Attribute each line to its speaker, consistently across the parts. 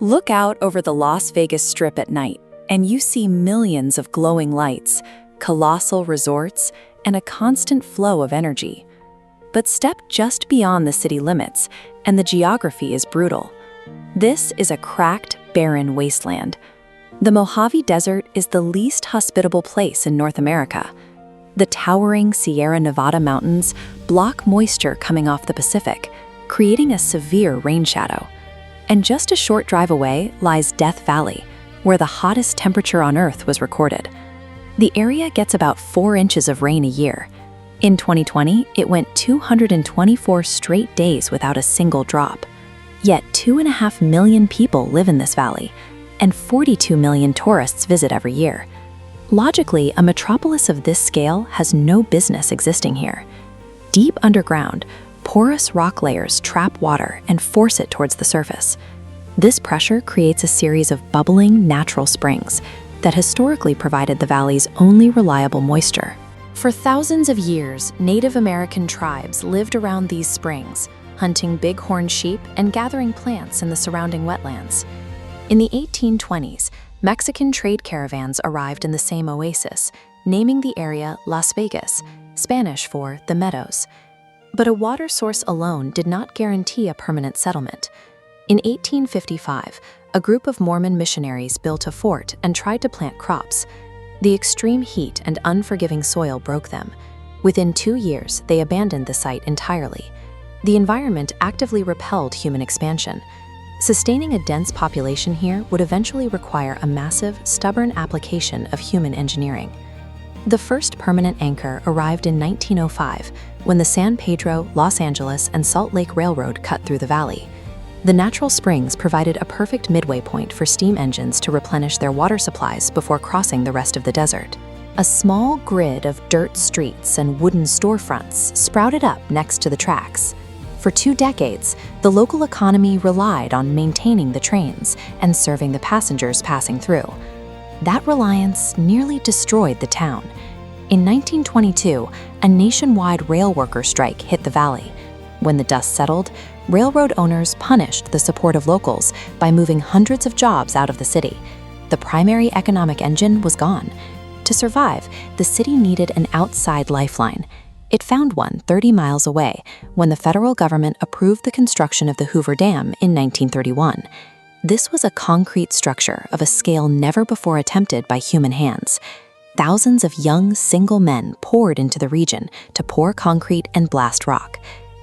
Speaker 1: Look out over the Las Vegas Strip at night, and you see millions of glowing lights, colossal resorts, and a constant flow of energy. But step just beyond the city limits, and the geography is brutal. This is a cracked, barren wasteland. The Mojave Desert is the least hospitable place in North America. The towering Sierra Nevada mountains block moisture coming off the Pacific, creating a severe rain shadow. And just a short drive away lies Death Valley, where the hottest temperature on Earth was recorded. The area gets about 4 inches of rain a year. In 2020, it went 224 straight days without a single drop. Yet 2.5 million people live in this valley, and 42 million tourists visit every year. Logically, a metropolis of this scale has no business existing here. Deep underground, porous rock layers trap water and force it towards the surface. This pressure creates a series of bubbling natural springs that historically provided the valley's only reliable moisture. For thousands of years, Native American tribes lived around these springs, hunting bighorn sheep and gathering plants in the surrounding wetlands. In the 1820s, Mexican trade caravans arrived in the same oasis, naming the area Las Vegas, Spanish for the Meadows. But a water source alone did not guarantee a permanent settlement. In 1855, a group of Mormon missionaries built a fort and tried to plant crops. The extreme heat and unforgiving soil broke them. Within 2 years, they abandoned the site entirely. The environment actively repelled human expansion. Sustaining a dense population here would eventually require a massive, stubborn application of human engineering. The first permanent anchor arrived in 1905 when the San Pedro, Los Angeles, and Salt Lake Railroad cut through the valley. The natural springs provided a perfect midway point for steam engines to replenish their water supplies before crossing the rest of the desert. A small grid of dirt streets and wooden storefronts sprouted up next to the tracks. For 2 decades, the local economy relied on maintaining the trains and serving the passengers passing through. That reliance nearly destroyed the town. In 1922, a nationwide rail worker strike hit the valley. When the dust settled, railroad owners punished the support of locals by moving hundreds of jobs out of the city. The primary economic engine was gone. To survive, the city needed an outside lifeline. It found one 30 miles away when the federal government approved the construction of the Hoover Dam in 1931. This was a concrete structure of a scale never before attempted by human hands. Thousands of young, single men poured into the region to pour concrete and blast rock.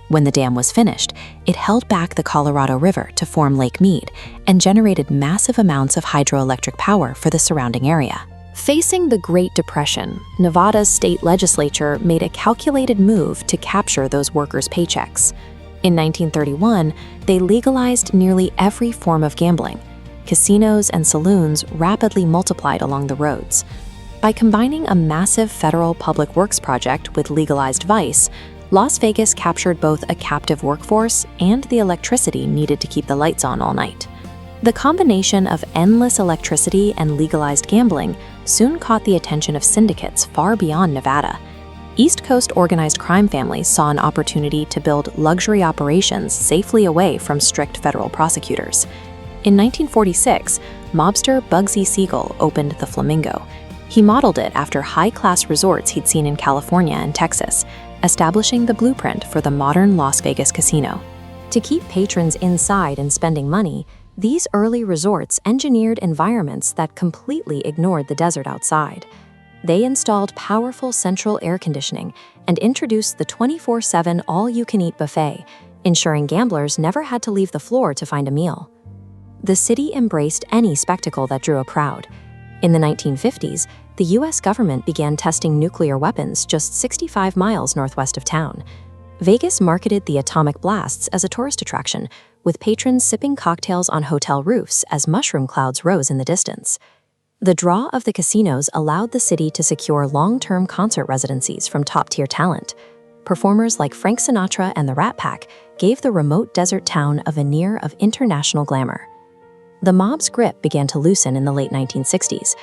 Speaker 1: When the dam was finished, it held back the Colorado River to form Lake Mead and generated massive amounts of hydroelectric power for the surrounding area. Facing the Great Depression, Nevada's state legislature made a calculated move to capture those workers' paychecks. In 1931, they legalized nearly every form of gambling. Casinos and saloons rapidly multiplied along the roads. By combining a massive federal public works project with legalized vice, Las Vegas captured both a captive workforce and the electricity needed to keep the lights on all night. The combination of endless electricity and legalized gambling soon caught the attention of syndicates far beyond Nevada. East Coast organized crime families saw an opportunity to build luxury operations safely away from strict federal prosecutors. In 1946, mobster Bugsy Siegel opened the Flamingo. He modeled it after high-class resorts he'd seen in California and Texas, establishing the blueprint for the modern Las Vegas casino. To keep patrons inside and spending money, these early resorts engineered environments that completely ignored the desert outside. They installed powerful central air conditioning and introduced the 24/7 all-you-can-eat buffet, ensuring gamblers never had to leave the floor to find a meal. The city embraced any spectacle that drew a crowd. In the 1950s, the U.S. government began testing nuclear weapons just 65 miles northwest of town. Vegas marketed the atomic blasts as a tourist attraction, with patrons sipping cocktails on hotel roofs as mushroom clouds rose in the distance. The draw of the casinos allowed the city to secure long-term concert residencies from top-tier talent. Performers like Frank Sinatra and the Rat Pack gave the remote desert town a veneer of international glamour. The mob's grip began to loosen in the late 1960s.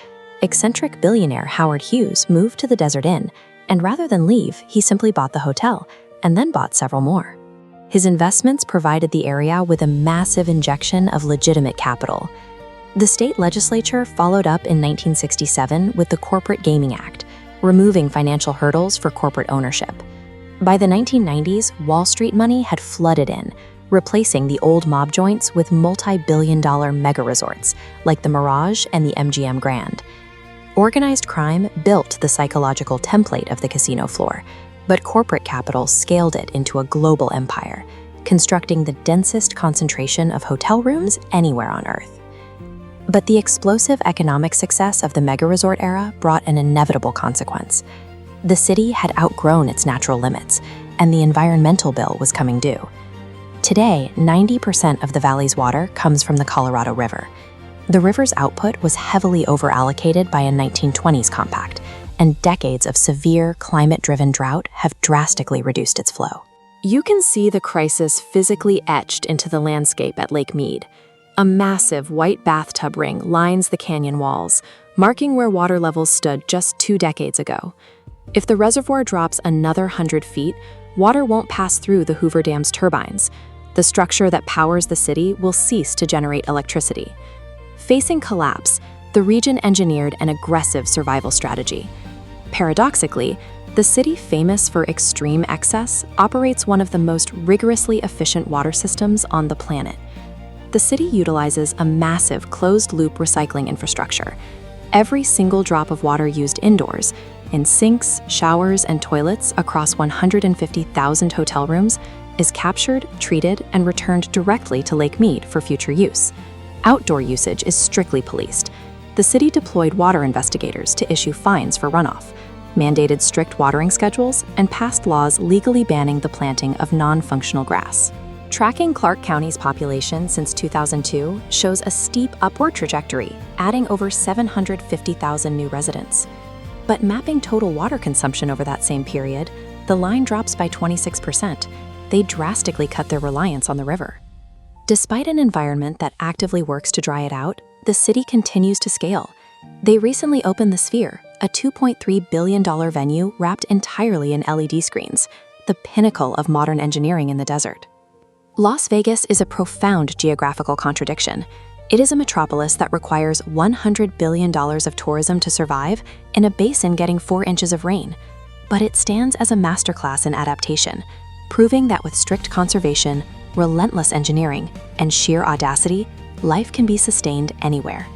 Speaker 1: Eccentric billionaire Howard Hughes moved to the Desert Inn, and rather than leave, he simply bought the hotel, and then bought several more. His investments provided the area with a massive injection of legitimate capital. The state legislature followed up in 1967 with the Corporate Gaming Act, removing financial hurdles for corporate ownership. By the 1990s, Wall Street money had flooded in, replacing the old mob joints with multi-billion-dollar mega-resorts like the Mirage and the MGM Grand. Organized crime built the psychological template of the casino floor, but corporate capital scaled it into a global empire, constructing the densest concentration of hotel rooms anywhere on Earth. But the explosive economic success of the mega-resort era brought an inevitable consequence. The city had outgrown its natural limits, and the environmental bill was coming due. Today, 90% of the valley's water comes from the Colorado River. The river's output was heavily overallocated by a 1920s compact, and decades of severe climate-driven drought have drastically reduced its flow. You can see the crisis physically etched into the landscape at Lake Mead. A massive white bathtub ring lines the canyon walls, marking where water levels stood just 2 decades ago. If the reservoir drops another 100 feet, water won't pass through the Hoover Dam's turbines. The structure that powers the city will cease to generate electricity. Facing collapse, the region engineered an aggressive survival strategy. Paradoxically, the city famous for extreme excess operates one of the most rigorously efficient water systems on the planet. The city utilizes a massive closed-loop recycling infrastructure. Every single drop of water used indoors, in sinks, showers, and toilets across 150,000 hotel rooms, is captured, treated, and returned directly to Lake Mead for future use. Outdoor usage is strictly policed. The city deployed water investigators to issue fines for runoff, mandated strict watering schedules, and passed laws legally banning the planting of non-functional grass. Tracking Clark County's population since 2002 shows a steep upward trajectory, adding over 750,000 new residents. But mapping total water consumption over that same period, the line drops by 26%. They drastically cut their reliance on the river. Despite an environment that actively works to dry it out, the city continues to scale. They recently opened the Sphere, a $2.3 billion venue wrapped entirely in LED screens, the pinnacle of modern engineering in the desert. Las Vegas is a profound geographical contradiction. It is a metropolis that requires $100 billion of tourism to survive in a basin getting 4 inches of rain. But it stands as a masterclass in adaptation, proving that with strict conservation, relentless engineering, and sheer audacity, life can be sustained anywhere.